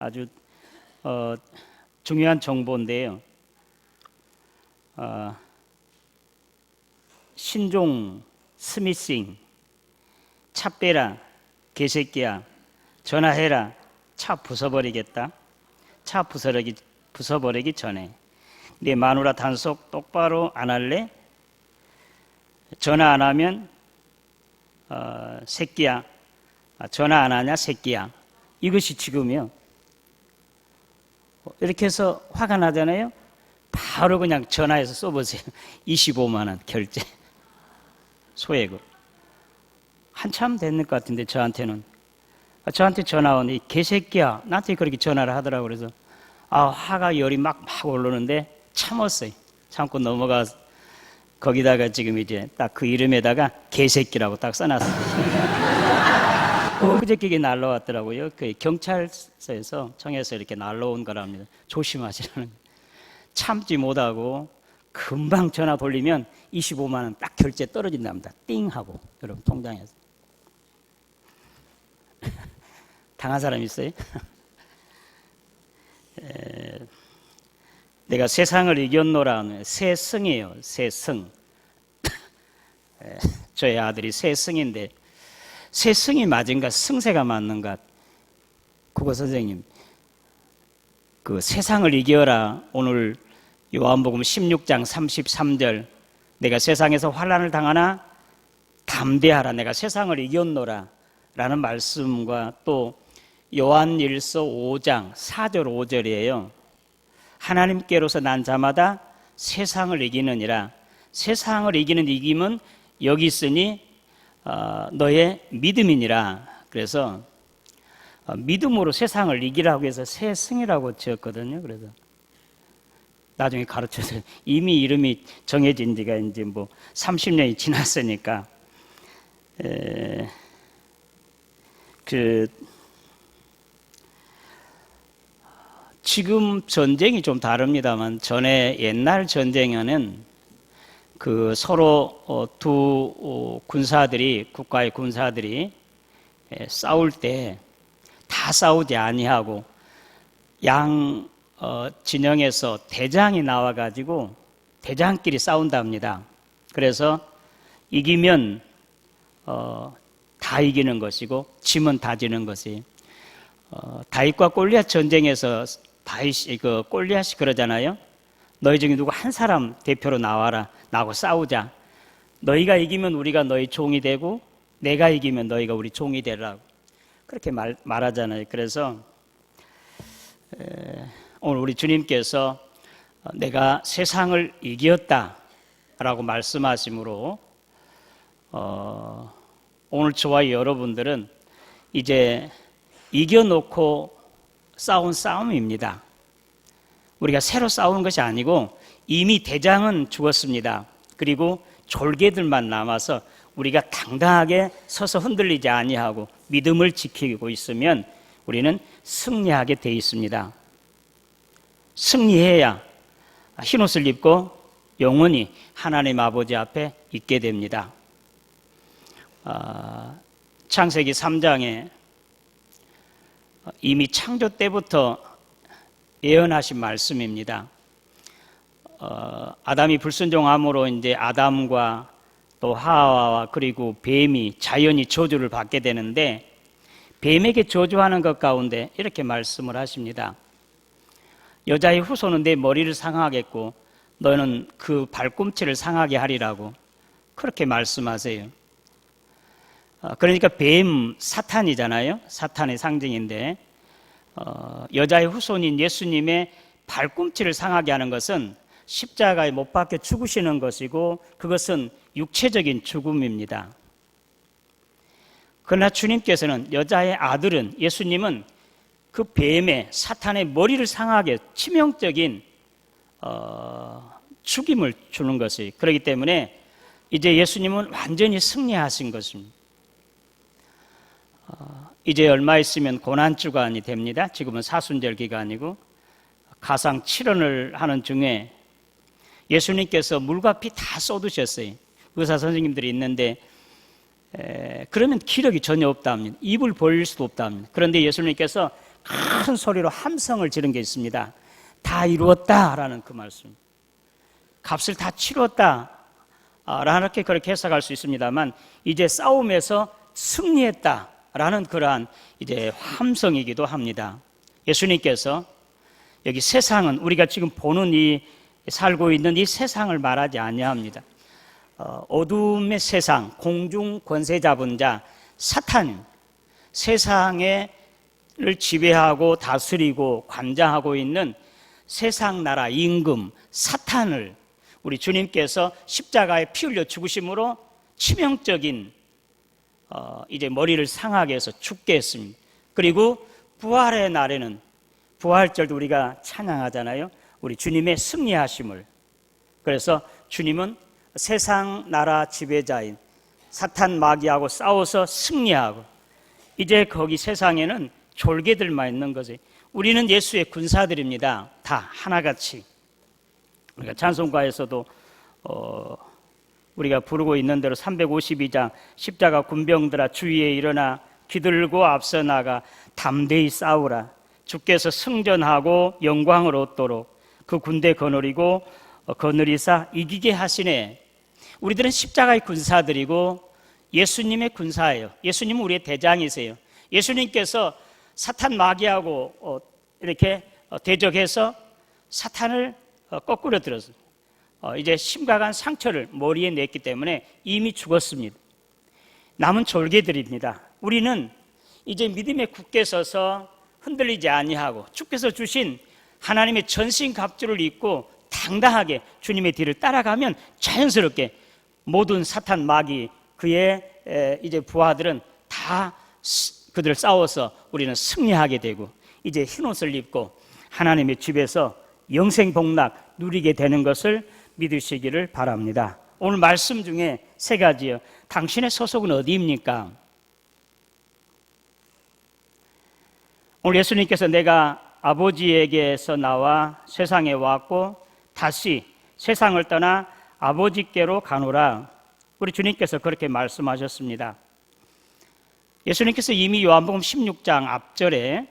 아주 중요한 정보인데요. 신종 스미싱, 차 빼라, 개새끼야, 전화해라, 차 부숴버리겠다. 차 부숴버리기 전에 네 마누라 단속 똑바로 안 할래? 전화 안 하면 새끼야, 전화 안 하냐 새끼야. 이것이 지금이요. 이렇게 해서 화가 나잖아요. 바로 그냥 전화해서 써보세요. 25만 원 결제, 소액으로. 한참 됐는 것 같은데 저한테는. 저한테 전화 온 이 개새끼야, 나한테 그렇게 전화를 하더라고요. 그래서 화가 열이 막 오르는데 참았어요. 참고 넘어가서 거기다가 지금 이제 딱 그 이름에다가 개새끼라고 딱 써놨어요. 그저께 날라왔더라고요. 그 경찰서에서 청에서 이렇게 날라온 거랍니다. 조심하시라는. 참지 못하고 금방 전화 돌리면 25만 원 딱 결제 떨어진답니다. 띵 하고 여러분 통장에서. 당한 사람 있어요? 내가 세상을 이겼노라. 세승이에요. 세승. 저희 아들이 세승인데 세승이 맞은가 승세가 맞는가? 국어 선생님, 그 세상을 이겨라. 오늘 요한복음 16장 33절, 내가 세상에서 환난을 당하나 담대하라, 내가 세상을 이겼노라 라는 말씀과 또 요한일서 5장 4절 5절이에요. 하나님께로서 난 자마다 세상을 이기느니라. 세상을 이기는 이김은 여기 있으니 너의 믿음이니라. 그래서 믿음으로 세상을 이기라고 해서 세승이라고 지었거든요. 그래서 나중에 가르쳐서 이미 이름이 정해진 지가 이제 뭐 30년이 지났으니까 지금 전쟁이 좀 다릅니다만 전에 옛날 전쟁에는 그 서로 두 군사들이, 국가의 군사들이 싸울 때 다 싸우지 아니하고 양 진영에서 대장이 나와가지고 대장끼리 싸운답니다. 그래서 이기면 다 이기는 것이고 지면 다 지는 것이. 다윗과 골리앗 전쟁에서 골리앗이 그러잖아요. 너희 중에 누구 한 사람 대표로 나와라. 나하고 싸우자. 너희가 이기면 우리가 너희 종이 되고 내가 이기면 너희가 우리 종이 되라고 그렇게 말하잖아요. 그래서 오늘 우리 주님께서 내가 세상을 이겼다라고 말씀하심으로 오늘 저와 여러분들은 이제 이겨놓고 싸운 싸움입니다. 우리가 새로 싸우는 것이 아니고 이미 대장은 죽었습니다. 그리고 졸개들만 남아서 우리가 당당하게 서서 흔들리지 아니하고 믿음을 지키고 있으면 우리는 승리하게 돼 있습니다. 승리해야 흰옷을 입고 영원히 하나님 아버지 앞에 있게 됩니다. 창세기 3장에 이미 창조 때부터 예언하신 말씀입니다. 아담이 불순종함으로 이제 아담과 또 하와와 그리고 뱀이 자연히 저주를 받게 되는데 뱀에게 저주하는 것 가운데 이렇게 말씀을 하십니다. 여자의 후손은 내 머리를 상하겠고 너는 그 발꿈치를 상하게 하리라고 그렇게 말씀하세요. 그러니까 뱀 사탄이잖아요. 사탄의 상징인데 여자의 후손인 예수님의 발꿈치를 상하게 하는 것은 십자가에 못 박혀 죽으시는 것이고 그것은 육체적인 죽음입니다. 그러나 주님께서는 여자의 아들은 예수님은 그 뱀의 사탄의 머리를 상하게 치명적인 죽임을 주는 것이 그렇기 때문에 이제 예수님은 완전히 승리하신 것입니다. 이제 얼마 있으면 고난주간이 됩니다. 지금은 사순절 기간이고 가상 7원을 하는 중에 예수님께서 물과 피 다 쏟으셨어요. 의사 선생님들이 있는데 그러면 기력이 전혀 없다 합니다. 입을 벌릴 수도 없다 합니다. 그런데 예수님께서 큰 소리로 함성을 지른 게 있습니다. 다 이루었다라는 그 말씀. 값을 다 치렀다. 라는 그렇게 해석할 수 있습니다만, 이제 싸움에서 승리했다라는 그러한 이제 함성이기도 합니다. 예수님께서 여기 세상은 우리가 지금 보는 이 살고 있는 이 세상을 말하지 아니합니다. 어둠의 세상, 공중 권세 잡은 자 사탄, 세상을 지배하고 다스리고 관장하고 있는 세상 나라 임금 사탄을 우리 주님께서 십자가에 피 흘려 죽으심으로 치명적인 이제 머리를 상하게 해서 죽게 했습니다. 그리고 부활의 날에는 부활절도 우리가 찬양하잖아요. 우리 주님의 승리하심을. 그래서 주님은 세상 나라 지배자인 사탄 마귀하고 싸워서 승리하고, 이제 거기 세상에는 졸개들만 있는 거지. 우리는 예수의 군사들입니다. 다 하나같이. 우리가 찬송가에서도 우리가 부르고 있는 대로 352장 십자가 군병들아 주위에 일어나 기들고 앞서 나가 담대히 싸우라. 주께서 승전하고 영광을 얻도록 그 군대 거느리고 거느리사 이기게 하시네. 우리들은 십자가의 군사들이고 예수님의 군사예요. 예수님은 우리의 대장이세요. 예수님께서 사탄 마귀하고 이렇게 대적해서 사탄을 거꾸로 들었어요. 이제 심각한 상처를 머리에 냈기 때문에 이미 죽었습니다. 남은 졸개들입니다. 우리는 이제 믿음에 굳게 서서 흔들리지 아니하고 주께서 주신 하나님의 전신갑주를 입고 당당하게 주님의 뒤를 따라가면 자연스럽게 모든 사탄 마귀 그의 이제 부하들은 다 그들을 싸워서 우리는 승리하게 되고, 이제 흰옷을 입고 하나님의 집에서 영생복락 누리게 되는 것을 믿으시기를 바랍니다. 오늘 말씀 중에 세 가지요. 당신의 소속은 어디입니까? 오늘 예수님께서 내가 아버지에게서 나와 세상에 왔고 다시 세상을 떠나 아버지께로 가노라. 우리 주님께서 그렇게 말씀하셨습니다. 예수님께서 이미 요한복음 16장 앞절에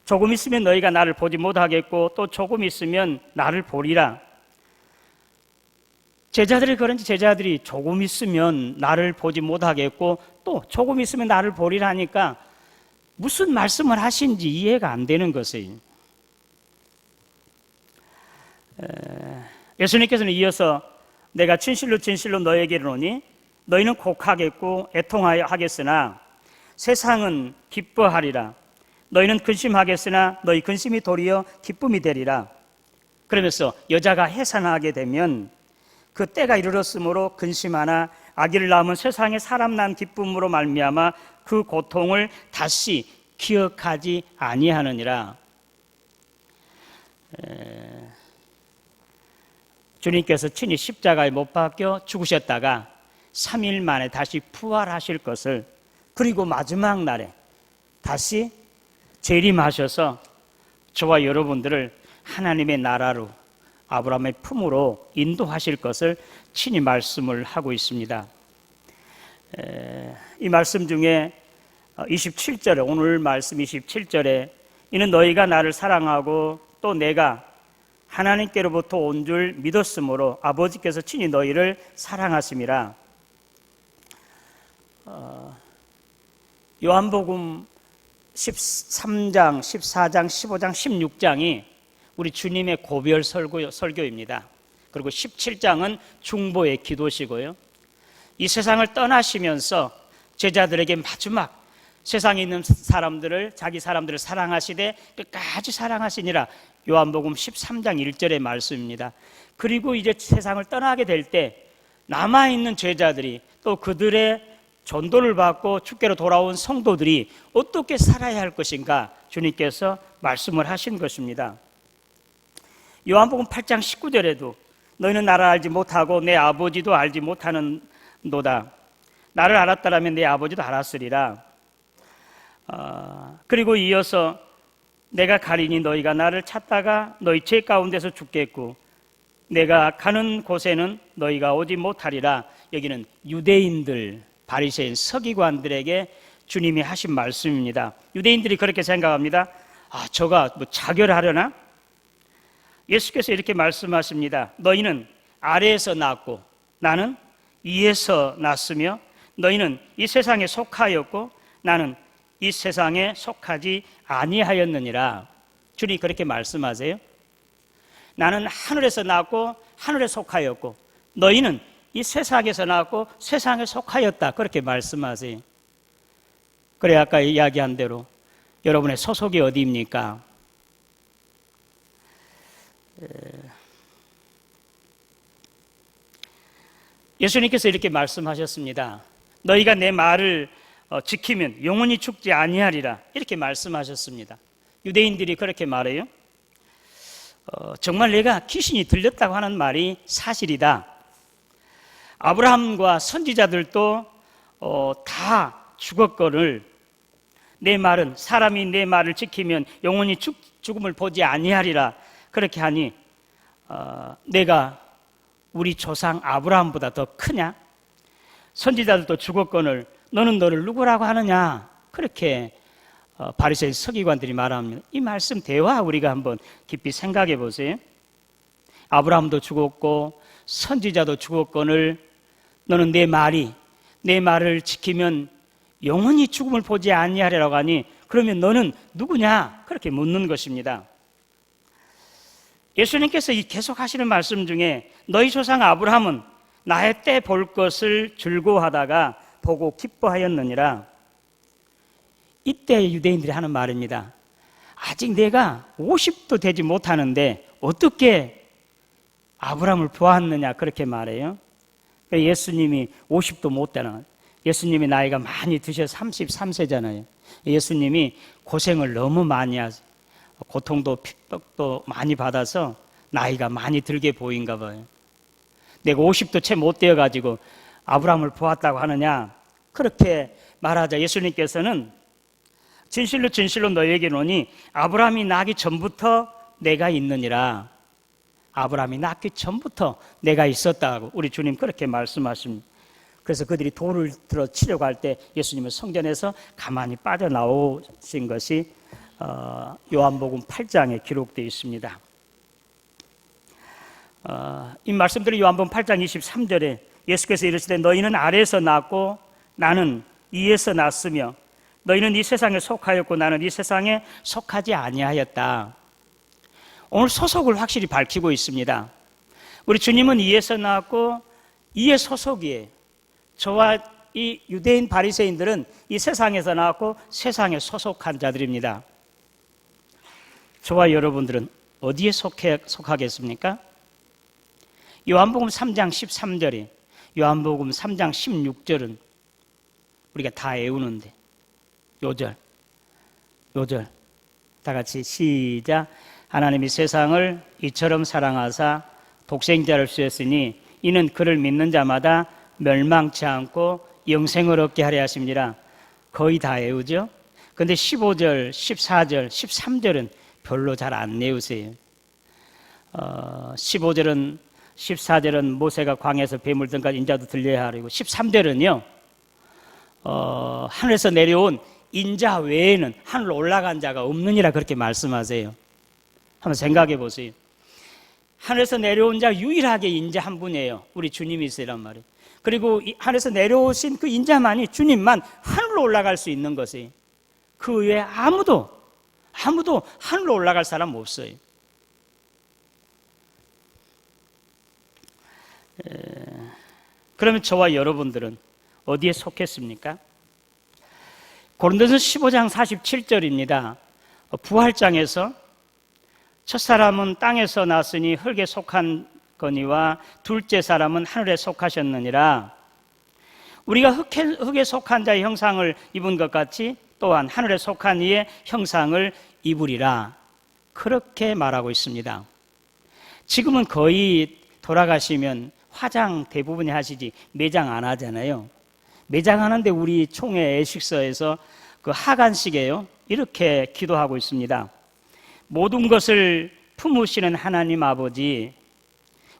조금 있으면 너희가 나를 보지 못하겠고 또 조금 있으면 나를 보리라. 제자들이 그런지 제자들이 조금 있으면 나를 보지 못하겠고 또 조금 있으면 나를 보리라 하니까 무슨 말씀을 하신지 이해가 안 되는 것이에요. 예수님께서는 이어서 내가 진실로 진실로 너에게 이르노니 너희는 곡하겠고 애통하여 하겠으나 세상은 기뻐하리라. 너희는 근심하겠으나 너희 근심이 도리어 기쁨이 되리라. 그러면서 여자가 해산하게 되면 그 때가 이르렀으므로 근심하나 아기를 낳으면 세상에 사람 난 기쁨으로 말미암아 그 고통을 다시 기억하지 아니하느니라. 주님께서 친히 십자가에 못 박혀 죽으셨다가 3일 만에 다시 부활하실 것을, 그리고 마지막 날에 다시 재림하셔서 저와 여러분들을 하나님의 나라로 아브라함의 품으로 인도하실 것을 친히 말씀을 하고 있습니다. 이 말씀 중에 27절에, 오늘 말씀 27절에 이는 너희가 나를 사랑하고 또 내가 하나님께로부터 온 줄 믿었으므로 아버지께서 친히 너희를 사랑하심이라. 요한복음 13장, 14장, 15장, 16장이 우리 주님의 고별 설교입니다. 그리고 17장은 중보의 기도시고요. 이 세상을 떠나시면서 제자들에게 마지막 세상에 있는 사람들을, 자기 사람들을 사랑하시되 끝까지 사랑하시니라. 요한복음 13장 1절의 말씀입니다. 그리고 이제 세상을 떠나게 될 때 남아있는 제자들이 또 그들의 전도를 받고 주께로 돌아온 성도들이 어떻게 살아야 할 것인가 주님께서 말씀을 하신 것입니다. 요한복음 8장 19절에도 너희는 나를 알지 못하고 내 아버지도 알지 못하는도다. 나를 알았더라면 내 아버지도 알았으리라. 그리고 이어서 내가 가리니 너희가 나를 찾다가 너희 죄 가운데서 죽겠고 내가 가는 곳에는 너희가 오지 못하리라. 여기는 유대인들, 바리새인, 서기관들에게 주님이 하신 말씀입니다. 유대인들이 그렇게 생각합니다. 저가 뭐 자결하려나? 예수께서 이렇게 말씀하십니다. 너희는 아래에서 났고 나는 위에서 났으며 너희는 이 세상에 속하였고 나는 이 세상에 속하지 아니하였느니라. 주님이 그렇게 말씀하세요. 나는 하늘에서 났고 하늘에 속하였고 너희는 이 세상에서 났고 세상에 속하였다. 그렇게 말씀하세요. 그래 아까 이야기한 대로 여러분의 소속이 어디입니까? 예수님께서 이렇게 말씀하셨습니다. 너희가 내 말을 지키면 영원히 죽지 아니하리라. 이렇게 말씀하셨습니다. 유대인들이 그렇게 말해요. 정말 내가 귀신이 들렸다고 하는 말이 사실이다. 아브라함과 선지자들도 다 죽었거늘 내 말은 사람이 내 말을 지키면 영원히 죽음을 보지 아니하리라. 그렇게 하니 내가 우리 조상 아브라함보다 더 크냐? 선지자들도 죽었거늘 너는 너를 누구라고 하느냐? 그렇게 바리새인 서기관들이 말합니다. 이 말씀 대화 우리가 한번 깊이 생각해 보세요. 아브라함도 죽었고 선지자도 죽었거늘 너는 내 말을 지키면 영원히 죽음을 보지 아니하리라고 하니 그러면 너는 누구냐? 그렇게 묻는 것입니다. 예수님께서 계속 하시는 말씀 중에 너희 조상 아브라함은 나의 때 볼 것을 즐거워하다가 보고 기뻐하였느니라. 이때 유대인들이 하는 말입니다. 아직 내가 50도 되지 못하는데 어떻게 아브라함을 보았느냐 그렇게 말해요. 예수님이 50도 못 되는, 예수님이 나이가 많이 드셔서 33세잖아요. 예수님이 고생을 너무 많이 하세요. 고통도 핍박도 많이 받아서 나이가 많이 들게 보인가 봐요. 내가 50도 채 못 되어가지고 아브라함을 보았다고 하느냐 그렇게 말하자 예수님께서는 진실로 진실로 너희에게 이르노니 아브라함이 나기 전부터 내가 있느니라. 아브라함이 낳기 전부터 내가 있었다고 우리 주님 그렇게 말씀하십니다. 그래서 그들이 돌을 들어 치려고 할 때 예수님은 성전에서 가만히 빠져나오신 것이 요한복음 8장에 기록되어 있습니다. 이 말씀들이 요한복음 8장 23절에 예수께서 이르시되 너희는 아래에서 났고 나는 위에서 났으며 너희는 이 세상에 속하였고 나는 이 세상에 속하지 아니하였다. 오늘 소속을 확실히 밝히고 있습니다. 우리 주님은 위에서 나왔고 위에 소속이에요. 저와 이 유대인 바리새인들은 이 세상에서 나왔고 세상에 소속한 자들입니다. 저와 여러분들은 어디에 속하겠습니까? 요한복음 3장 13절에 요한복음 3장 16절은 우리가 다 외우는데 요절 다 같이 시작. 하나님이 세상을 이처럼 사랑하사 독생자를 주셨으니 이는 그를 믿는 자마다 멸망치 않고 영생을 얻게 하려 하심이라. 거의 다 외우죠. 근데 15절, 14절, 13절은 별로 잘 안 외우세요. 15절은 14절은 모세가 광야에서 뱀을 든가 인자도 들려야 하리고 13절은요 하늘에서 내려온 인자 외에는 하늘로 올라간 자가 없느니라 그렇게 말씀하세요. 한번 생각해 보세요. 하늘에서 내려온 자 유일하게 인자 한 분이에요. 우리 주님이시란 말이에요. 그리고 하늘에서 내려오신 그 인자만이 주님만 하늘로 올라갈 수 있는 것이에요. 그 외에 아무도 하늘로 올라갈 사람 없어요. 그러면 저와 여러분들은 어디에 속했습니까? 고린도서 15장 47절입니다. 부활장에서 첫 사람은 땅에서 났으니 흙에 속한 거니와 둘째 사람은 하늘에 속하셨느니라. 우리가 흙에 속한 자의 형상을 입은 것 같이 또한 하늘에 속한 이의 형상을 입으리라. 그렇게 말하고 있습니다. 지금은 거의 돌아가시면 화장 대부분이 하시지 매장 안 하잖아요. 매장하는데 우리 총회 애식서에서 그 하간식이에요. 이렇게 기도하고 있습니다. 모든 것을 품으시는 하나님 아버지,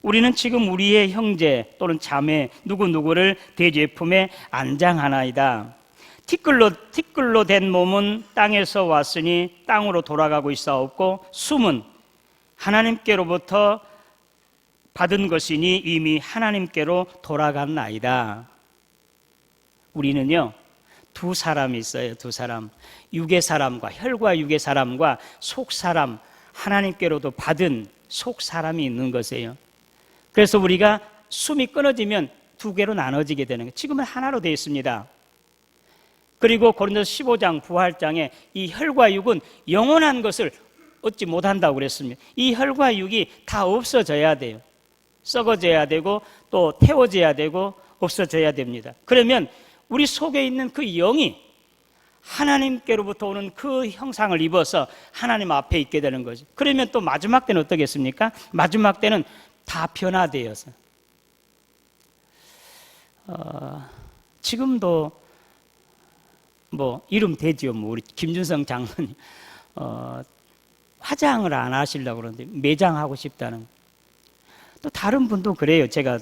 우리는 지금 우리의 형제 또는 자매 누구누구를 대죄 품에 안장하나이다. 티끌로 된 몸은 땅에서 왔으니 땅으로 돌아가고 있사옵고 숨은 하나님께로부터 받은 것이니 이미 하나님께로 돌아갔나이다. 우리는요, 두 사람이 있어요. 두 사람. 육의 사람과, 혈과 육의 사람과 속 사람, 하나님께로도 받은 속 사람이 있는 것이에요. 그래서 우리가 숨이 끊어지면 두 개로 나눠지게 되는 거예요. 지금은 하나로 되어 있습니다. 그리고 고린도서 15장 부활장에 이 혈과 육은 영원한 것을 얻지 못한다고 그랬습니다. 이 혈과 육이 다 없어져야 돼요. 썩어져야 되고 또 태워져야 되고 없어져야 됩니다. 그러면 우리 속에 있는 그 영이 하나님께로부터 오는 그 형상을 입어서 하나님 앞에 있게 되는 거죠. 그러면 또 마지막 때는 어떻겠습니까? 마지막 때는 다 변화되어서 지금도 뭐 이름 되지요. 뭐 우리 김준성 장로님 화장을 안 하시려고 그러는데 매장하고 싶다는. 또 다른 분도 그래요. 제가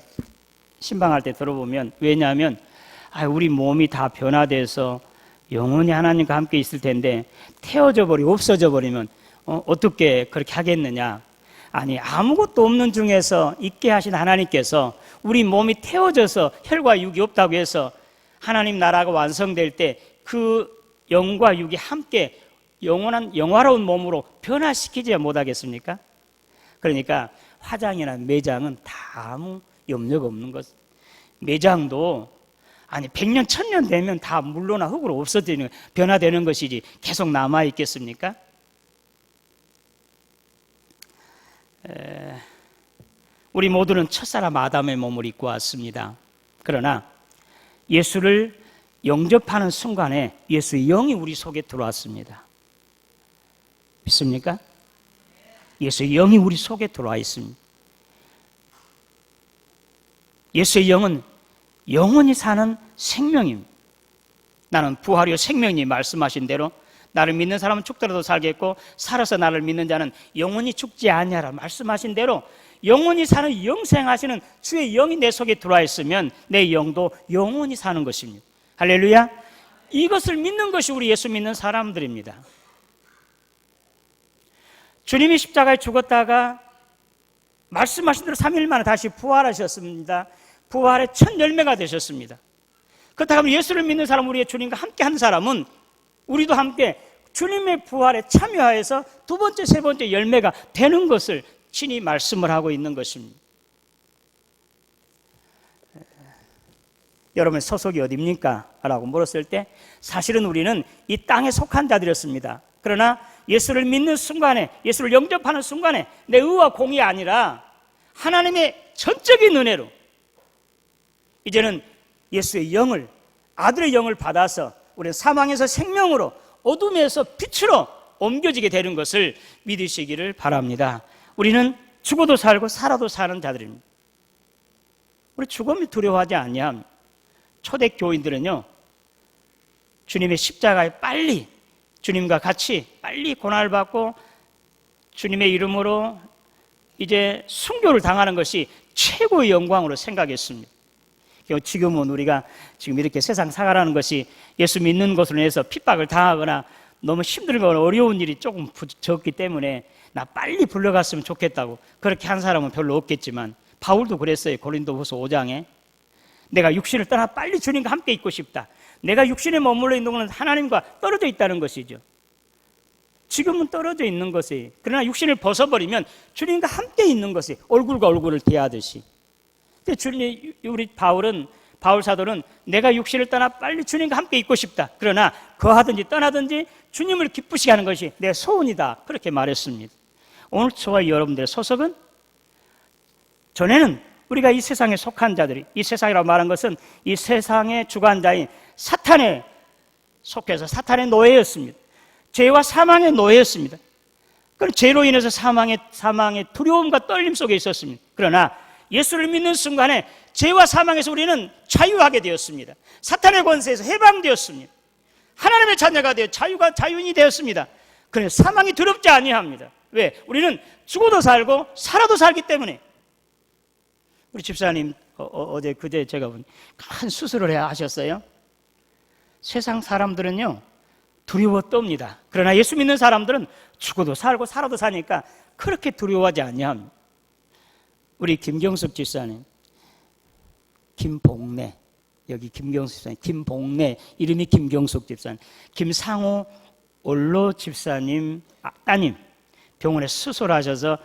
신방할 때 들어보면. 왜냐하면 우리 몸이 다 변화돼서 영원히 하나님과 함께 있을 텐데 태워져 버리고 없어져 버리면 어떻게 그렇게 하겠느냐. 아니, 아무것도 없는 중에서 있게 하신 하나님께서 우리 몸이 태워져서 혈과 육이 없다고 해서 하나님 나라가 완성될 때 그 영과 육이 함께 영원한 영화로운 몸으로 변화시키지 못하겠습니까? 그러니까 화장이나 매장은 다 아무 염려가 없는 것. 매장도 100년 1000년 되면 다 물로나 흙으로 없어지는, 변화되는 것이지 계속 남아 있겠습니까? 우리 모두는 첫사람 아담의 몸을 입고 왔습니다. 그러나 예수를 영접하는 순간에 예수의 영이 우리 속에 들어왔습니다. 믿습니까? 예수의 영이 우리 속에 들어와 있습니다. 예수의 영은 영원히 사는 생명입니다. 나는 부활이요 생명이 말씀하신 대로 나를 믿는 사람은 죽더라도 살겠고 살아서 나를 믿는 자는 영원히 죽지 아니하라 말씀하신 대로 영원히 사는 영생하시는 주의 영이 내 속에 들어와 있으면 내 영도 영원히 사는 것입니다. 할렐루야. 이것을 믿는 것이 우리 예수 믿는 사람들입니다. 주님이 십자가에 죽었다가 말씀하신 대로 3일 만에 다시 부활하셨습니다. 부활의 첫 열매가 되셨습니다. 그렇다면 예수를 믿는 사람, 우리의 주님과 함께 한 사람은 우리도 함께 주님의 부활에 참여하여서 두 번째, 세 번째 열매가 되는 것을 친히 말씀을 하고 있는 것입니다. 여러분 소속이 어디입니까? 라고 물었을 때 사실은 우리는 이 땅에 속한 자들이었습니다. 그러나 예수를 믿는 순간에, 예수를 영접하는 순간에 내 의와 공이 아니라 하나님의 전적인 은혜로 이제는 예수의 영을, 아들의 영을 받아서 우리는 사망에서 생명으로, 어둠에서 빛으로 옮겨지게 되는 것을 믿으시기를 바랍니다. 우리는 죽어도 살고 살아도 사는 자들입니다. 우리 죽음이 두려워하지 아니함. 초대교인들은요, 주님의 십자가에 빨리, 주님과 같이 빨리 고난을 받고 주님의 이름으로 이제 순교를 당하는 것이 최고의 영광으로 생각했습니다. 지금은 우리가 지금 이렇게 세상 살아가는 것이 예수 믿는 것으로 인해서 핍박을 당하거나 너무 힘들거나 어려운 일이 조금 적기 때문에 나 빨리 불러갔으면 좋겠다고 그렇게 한 사람은 별로 없겠지만 바울도 그랬어요. 고린도후서 5장에 내가 육신을 떠나 빨리 주님과 함께 있고 싶다. 내가 육신에 머물러 있는 것은 하나님과 떨어져 있다는 것이죠. 지금은 떨어져 있는 것이, 그러나 육신을 벗어버리면 주님과 함께 있는 것이 얼굴과 얼굴을 대하듯이. 근데 주님, 우리 바울 사도는 내가 육신을 떠나 빨리 주님과 함께 있고 싶다. 그러나 거하든지 떠나든지 주님을 기쁘시게 하는 것이 내 소원이다. 그렇게 말했습니다. 오늘 저와 여러분들의 소속은, 전에는 우리가 이 세상에 속한 자들이, 이 세상이라고 말한 것은 이 세상의 주관자인 사탄에 속해서 사탄의 노예였습니다. 죄와 사망의 노예였습니다. 그럼 죄로 인해서 사망의 두려움과 떨림 속에 있었습니다. 그러나 예수를 믿는 순간에 죄와 사망에서 우리는 자유하게 되었습니다. 사탄의 권세에서 해방되었습니다. 하나님의 자녀가 되어 자유인이 되었습니다. 그래서 사망이 두렵지 아니합니다. 왜? 우리는 죽어도 살고 살아도 살기 때문에. 우리 집사님 그제 제가 큰 수술을 하셨어요. 세상 사람들은요 두려워 떱니다. 그러나 예수 믿는 사람들은 죽어도 살고 살아도 사니까 그렇게 두려워하지 않냐. 우리 김경숙 집사님, 김봉래, 여기 김경숙 집사님, 김봉래, 이름이 김경숙 집사님, 김상호 원로 집사님 따님 병원에 수술하셔서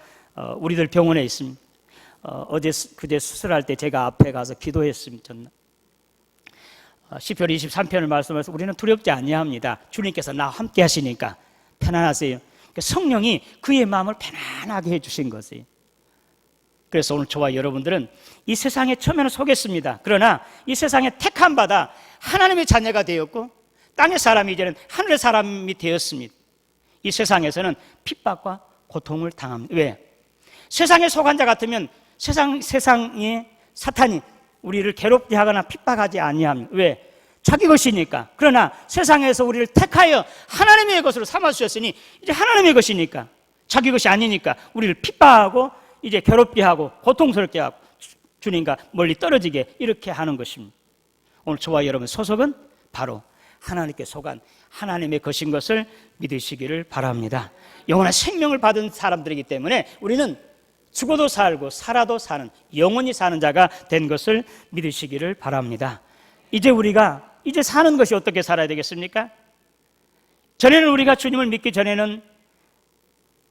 우리들 병원에 있습니다. 그제 수술할 때 제가 앞에 가서 기도했습니다. 시편 23편을 말씀해서 우리는 두렵지 아니합니다. 주님께서 나와 함께 하시니까 편안하세요. 성령이 그의 마음을 편안하게 해주신 것이에요. 그래서 오늘 저와 여러분들은 이 세상에 처음에는 속했습니다. 그러나 이 세상에 택함 받아 하나님의 자녀가 되었고 땅의 사람이 이제는 하늘의 사람이 되었습니다. 이 세상에서는 핍박과 고통을 당합니다. 왜? 세상에 속한 자 같으면 세상의 사탄이 우리를 괴롭게 하거나 핍박하지 아니합니다. 왜? 자기 것이니까. 그러나 세상에서 우리를 택하여 하나님의 것으로 삼아 주셨으니 이제 하나님의 것이니까, 자기 것이 아니니까 우리를 핍박하고 이제 괴롭게 하고 고통스럽게 하고 주님과 멀리 떨어지게 이렇게 하는 것입니다. 오늘 저와 여러분 소속은 바로 하나님께 속한 하나님의 것인 것을 믿으시기를 바랍니다. 영원한 생명을 받은 사람들이기 때문에 우리는 죽어도 살고 살아도 사는 영원히 사는 자가 된 것을 믿으시기를 바랍니다. 우리가 이제 사는 것이 어떻게 살아야 되겠습니까? 전에는 우리가 주님을 믿기 전에는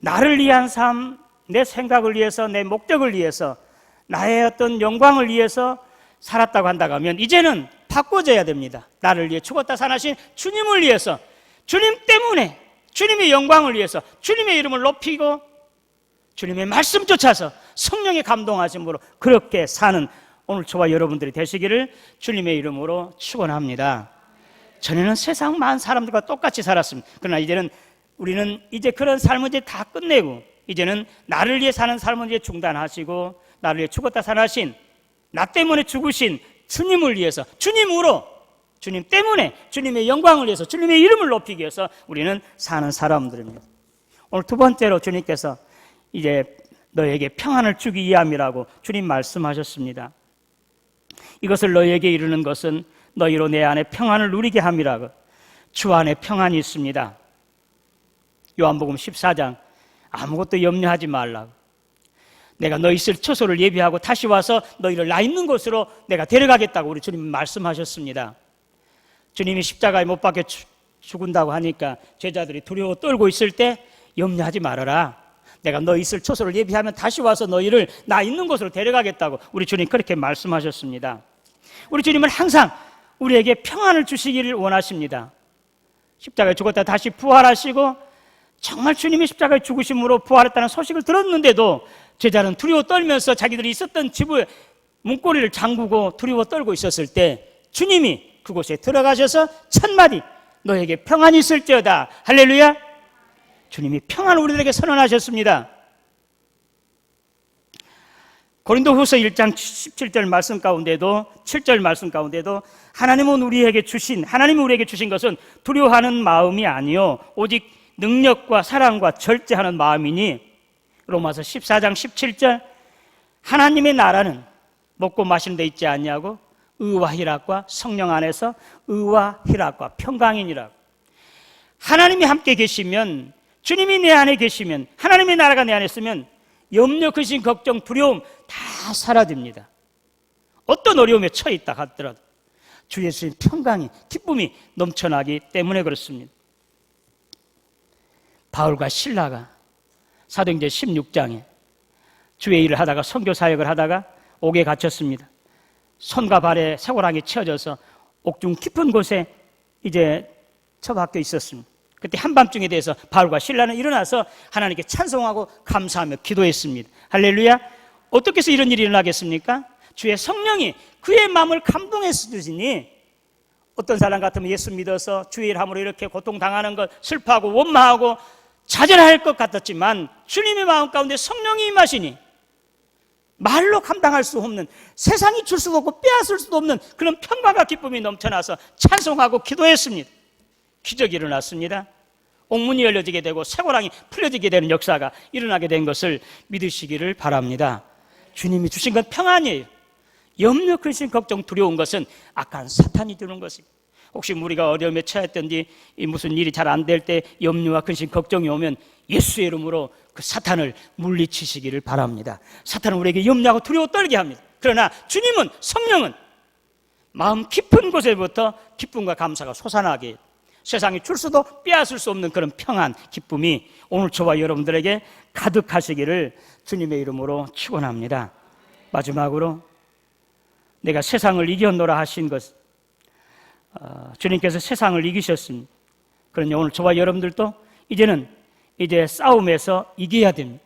나를 위한 삶, 내 생각을 위해서, 내 목적을 위해서, 나의 어떤 영광을 위해서 살았다고 한다고 하면 이제는 바꿔져야 됩니다. 나를 위해 죽었다 살아신 주님을 위해서, 주님 때문에, 주님의 영광을 위해서, 주님의 이름을 높이고 주님의 말씀 쫓아서 성령의 감동하심으로 그렇게 사는 오늘 저와 여러분들이 되시기를 주님의 이름으로 축원합니다. 전에는 세상 많은 사람들과 똑같이 살았습니다. 그러나 이제는 우리는 이제 그런 삶을 이제 다 끝내고 이제는 나를 위해 사는 삶을 이제 중단하시고 나를 위해 죽었다 살아신, 나 때문에 죽으신 주님을 위해서, 주님으로, 주님 때문에, 주님의 영광을 위해서, 주님의 이름을 높이기 위해서 우리는 사는 사람들입니다. 오늘 두 번째로 주님께서 이제 너에게 평안을 주기 위함이라고 주님 말씀하셨습니다. 이것을 너에게 이루는 것은 너희로 내 안에 평안을 누리게 함이라고. 주 안에 평안이 있습니다. 요한복음 14장 아무것도 염려하지 말라고. 내가 너희 있을 처소를 예비하고 다시 와서 너희를 나 있는 곳으로 내가 데려가겠다고 우리 주님 말씀하셨습니다. 주님이 십자가에 못 박혀 죽은다고 하니까 제자들이 두려워 떨고 있을 때 염려하지 말아라. 내가 너희 있을 처소를 예비하면 다시 와서 너희를 나 있는 곳으로 데려가겠다고 우리 주님 그렇게 말씀하셨습니다. 우리 주님은 항상 우리에게 평안을 주시기를 원하십니다. 십자가에 죽었다 다시 부활하시고 정말 주님이 십자가에 죽으심으로 부활했다는 소식을 들었는데도 제자는 두려워 떨면서 자기들이 있었던 집을 문고리를 잠그고 두려워 떨고 있었을 때 주님이 그곳에 들어가셔서 첫마디 너에게 평안이 있을지어다. 할렐루야. 주님이 평안을 우리들에게 선언하셨습니다. 고린도후서 1장 17절 말씀 가운데도 7절 말씀 가운데도 하나님이 우리에게 주신 것은 두려워하는 마음이 아니요 오직 능력과 사랑과 절제하는 마음이니 로마서 14장 17절 하나님의 나라는 먹고 마시는 데 있지 않냐고 의와 희락과 성령 안에서 의와 희락과 평강이니라고. 하나님이 함께 계시면, 주님이 내 안에 계시면, 하나님의 나라가 내 안에 있으면 염려, 근심, 걱정, 두려움 다 사라집니다. 어떤 어려움에 처해 있다 하더라도 주 예수의 평강이, 기쁨이 넘쳐나기 때문에 그렇습니다. 바울과 실라가 사도행전 16장에 주의 일을 하다가 선교 사역을 하다가 옥에 갇혔습니다. 손과 발에 쇠고랑이 채워져서 옥중 깊은 곳에 이제 처박혀 있었습니다. 그때 한밤중에 대해서 바울과 실라는 일어나서 하나님께 찬송하고 감사하며 기도했습니다. 할렐루야. 어떻게 해서 이런 일이 일어나겠습니까? 주의 성령이 그의 마음을 감동해서 주시니 어떤 사람 같으면 예수 믿어서 주의 일함으로 이렇게 고통당하는 것 슬퍼하고 원망하고 좌절할 것 같았지만 주님의 마음 가운데 성령이 임하시니 말로 감당할 수 없는, 세상이 줄 수도 없고 빼앗을 수도 없는 그런 평강과 기쁨이 넘쳐나서 찬송하고 기도했습니다. 기적이 일어났습니다. 옥문이 열려지게 되고 쇠고랑이 풀려지게 되는 역사가 일어나게 된 것을 믿으시기를 바랍니다. 주님이 주신 건 평안이에요. 염려, 근심, 걱정, 두려운 것은 악한 사탄이 주는 것입니다. 혹시 우리가 어려움에 처했던지 무슨 일이 잘 안 될 때 염려와 근심, 걱정이 오면 예수의 이름으로 그 사탄을 물리치시기를 바랍니다. 사탄은 우리에게 염려하고 두려워 떨게 합니다. 그러나 주님은, 성령은 마음 깊은 곳에부터 기쁨과 감사가 솟아나게, 세상이 줄 수도 빼앗을 수 없는 그런 평안, 기쁨이 오늘 저와 여러분들에게 가득하시기를 주님의 이름으로 축원합니다. 마지막으로 내가 세상을 이겼노라 하신 것, 주님께서 세상을 이기셨습니다. 그러니 오늘 저와 여러분들도 이제는 싸움에서 이겨야 됩니다.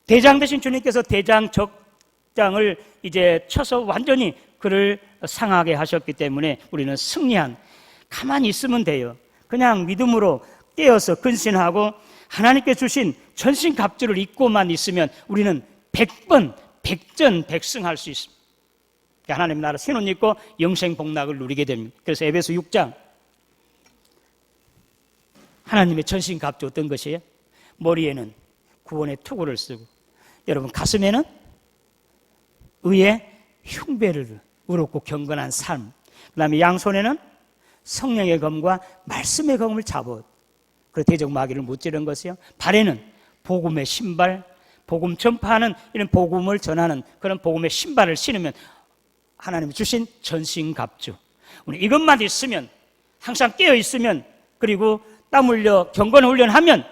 대장 되신 주님께서 대장 적장을 이제 쳐서 완전히 그를 상하게 하셨기 때문에 우리는 승리한, 가만히 있으면 돼요. 그냥 믿음으로 깨어서 근신하고 하나님께 주신 전신갑주를 입고만 있으면 우리는 100번 백전백승할 수 있습니다. 하나님 나라 새 옷 입고 영생 복락을 누리게 됩니다. 그래서 에베소 6장, 하나님의 전신갑주 어떤 것이에요? 머리에는 구원의 투구를 쓰고, 여러분 가슴에는 의의 흉배를, 의롭고 경건한 삶, 그 다음에 양손에는 성령의 검과 말씀의 검을 잡아, 그 대적 마귀를 무찌른 것이요. 발에는 복음의 신발, 복음 전파하는 이런 복음을 전하는 그런 복음의 신발을 신으면 하나님이 주신 전신갑주, 우리 이것만 있으면, 항상 깨어 있으면, 그리고 땀 흘려 경건 훈련하면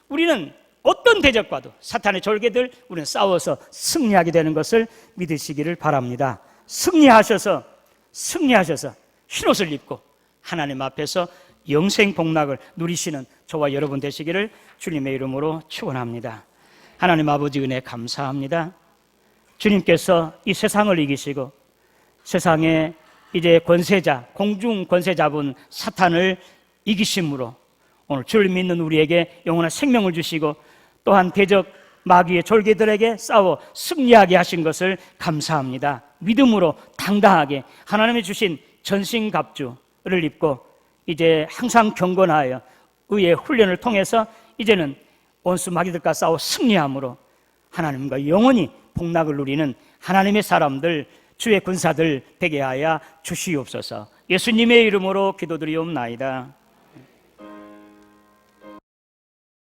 우리는 어떤 대적과도, 사탄의 졸개들, 우리는 싸워서 승리하게 되는 것을 믿으시기를 바랍니다. 승리하셔서 흰옷을 입고 하나님 앞에서 영생 복락을 누리시는 저와 여러분 되시기를 주님의 이름으로 축원합니다. 하나님 아버지 은혜 감사합니다. 주님께서 이 세상을 이기시고 세상의 이제 권세자, 공중 권세 잡은 사탄을 이기심으로 오늘 주를 믿는 우리에게 영원한 생명을 주시고 또한 대적 마귀의 졸개들에게 싸워 승리하게 하신 것을 감사합니다. 믿음으로 당당하게 하나님이 주신 전신갑주를 입고 이제 항상 경건하여 의의 훈련을 통해서 이제는 원수 마귀들과 싸워 승리함으로 하나님과 영원히 복락을 누리는 하나님의 사람들, 주의 군사들 되게 하여 주시옵소서. 예수님의 이름으로 기도드리옵나이다.